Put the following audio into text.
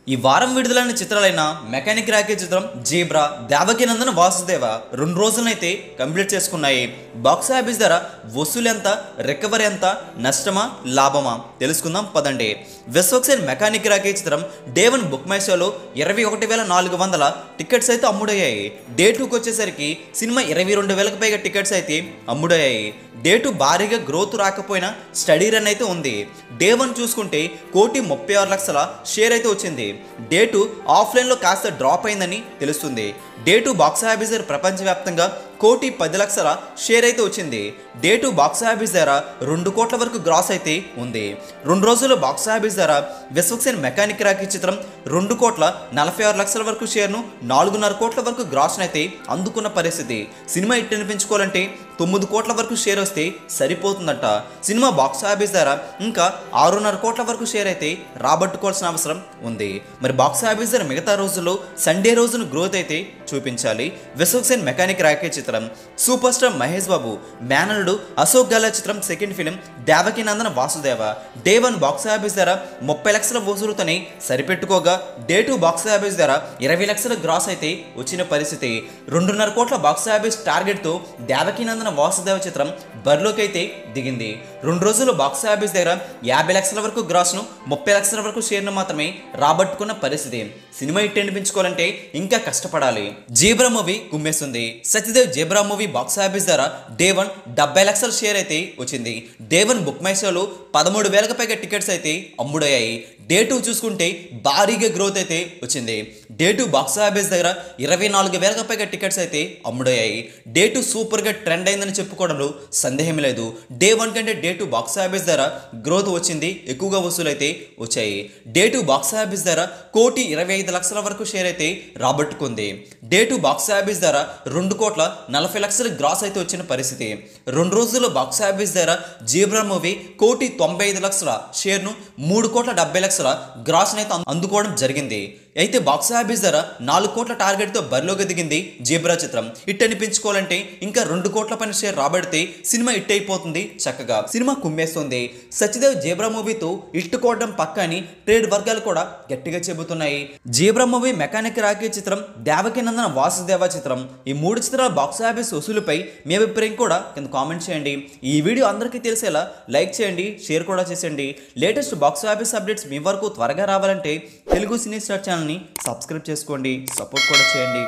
ఈ వారం విడుదలైన చిత్రాలైన మెకానిక్ రాకీ చిత్రం, జీబ్రా, దేవకీనందన వాసుదేవ 2 రోజులనైతే కంప్లీట్ చేసుకున్నాయి. బాక్స్ ఆఫీస్ ధర వసూలు ఎంత, రికవరీ ఎంత, నష్టమా లాభమా తెలుసుకుందాం పదండి. విశ్వక్సేన్ మెకానిక్ రాకీ చిత్రం డే 1 బుక్ మై షోలో 21,400 టికెట్స్ అయితే అమ్ముడయ్యాయి. డే 2కి వచ్చేసరికి సినిమా 22,000కు పైగా టికెట్స్ అయితే అమ్ముడయ్యాయి. డే 2 భారీగా గ్రోత్ రాకపోయినా స్టడీ రన్ అయితే ఉంది. డే 1 చూసుకుంటే 1,36,00,000 షేర్ అయితే వచ్చింది. డే 2 ఆఫ్లైన్లో కాస్త డ్రాప్ అయిందని తెలుస్తుంది. డే 2 బాక్స్ ఆఫీస్ ప్రపంచవ్యాప్తంగా 1,10,00,000 షేర్ అయితే వచ్చింది. డే 2 బాక్స్ ఆఫీస్ ధర 2 కోట్ల వరకు గ్రాస్ అయితే ఉంది. 2 రోజుల్లో బాక్స్ ఆఫీస్ ధర విశ్వక్సేన్ మెకానిక్ రాకీ చిత్రం 2,46,00,000 వరకు షేర్ను, 4.5 కోట్ల వరకు గ్రాస్ను అయితే అందుకున్న పరిస్థితి. సినిమా హిట్ అనిపించుకోవాలంటే 9 కోట్ల వరకు షేర్ వస్తే సరిపోతుందట. సినిమా బాక్స్ ఆఫీస్ ధర ఇంకా 6.5 కోట్ల వరకు షేర్ అయితే రాబట్టుకోవాల్సిన అవసరం ఉంది. మరి బాక్స్ ఆఫీస్ ధర మిగతా రోజుల్లో సండే రోజున గ్రోత్ అయితే చూపించాలి. విశ్వక్సేన్ మెకానిక్ రాకీ చిత్రం, సూపర్ స్టార్ మహేష్ బాబు మేనల్లుడు అశోక్ గెహ్లా చిత్రం second film Devakinandana Vasudeva day 1 box office ధర 30 లక్షల వసూలుతోనే సరిపెట్టుకోగా, డే 2 బాక్స్ ఆఫీస్ ధర 20 లక్షల గ్రాస్ అయితే వచ్చిన పరిస్థితి. 2.5 కోట్ల బాక్స్ ఆఫీస్ టార్గెట్తో దేవకీనందన వాసుదేవ చిత్రం బరిలోకి అయితే దిగింది. 2 రోజుల్లో బాక్స్ ఆఫీస్ దగ్గర 50 లక్షల వరకు గ్రాస్ను, 30 లక్షల వరకు షేర్ను మాత్రమే రాబట్టుకున్న పరిస్థితి. సినిమా హిట్ అనిపించుకోవాలంటే ఇంకా కష్టపడాలి. జీబ్రా మూవీ కుమ్మేస్తుంది. Satyadev zebra movie box office ధర డే 1 70 లక్షల షేర్ అయితే వచ్చింది. డే 1 బుక్ మై షోలో 13,000కు పైగా టికెట్స్ అయితే అమ్ముడయ్యాయి. డే 2 చూసుకుంటే భారీగా గ్రోత్ అయితే వచ్చింది. డే 2 బాక్స్ ఆఫీస్ దగ్గర 24,000కు పైగా టికెట్స్ అయితే అమ్ముడయ్యాయి. డే 2 సూపర్గా ట్రెండ్ అయిందని చెప్పుకోవడంలో సందేహం లేదు. డే 1 కంటే డే 2 బాక్స్ ఆఫీస్ ధర గ్రోత్ వచ్చింది, ఎక్కువగా వసూలు అయితే వచ్చాయి. డే 2 బాక్స్ ఆఫీస్ ధర 1,25,00,000 వరకు షేర్ అయితే రాబట్టుకుంది. డే 2 బాక్స్ ఆఫీస్ ధర 2,40,00,000 గ్రాస్ అయితే వచ్చిన పరిస్థితి. 2 రోజుల్లో బాక్స్ ఆఫీస్ ధర జీబ్రా మూవీ 1,95,00,000 షేర్ను, 3,70,00,000 గ్రాస్ అయితే అందుకోవడం జరిగింది. అయితే బాక్స్ ఆఫీస్ ధర 4 కోట్ల టార్గెట్తో బరిలోకి దిగింది జీబ్రా చిత్రం. హిట్ అనిపించుకోవాలంటే ఇంకా 2 కోట్ల పైన షేర్ రాబడితే సినిమా హిట్ అయిపోతుంది. చక్కగా సినిమా కుమ్మేస్తుంది. సత్యదేవ్ జీబ్రా మూవీతో హిట్ కొట్టడం పక్కా అని ట్రేడ్ వర్గాలు కూడా గట్టిగా చెబుతున్నాయి. జీబ్రా మూవీ, మెకానిక్ రాకీ చిత్రం, దేవకీనందన వాసుదేవ చిత్రం, ఈ 3 చిత్రాల బాక్స్ ఆఫీస్ వసూలుపై మీ అభిప్రాయం కూడా కింద కామెంట్ చేయండి. ఈ వీడియో అందరికీ తెలిసేలా లైక్ చేయండి, షేర్ కూడా చేసేయండి. లేటెస్ట్ బాక్స్ ఆఫీస్ అప్డేట్స్ మీ వరకు త్వరగా రావాలంటే తెలుగు సినీ స్టార్ ఛానల్ని సబ్స్క్రైబ్ చేసుకోండి, సపోర్ట్ కూడా చేయండి.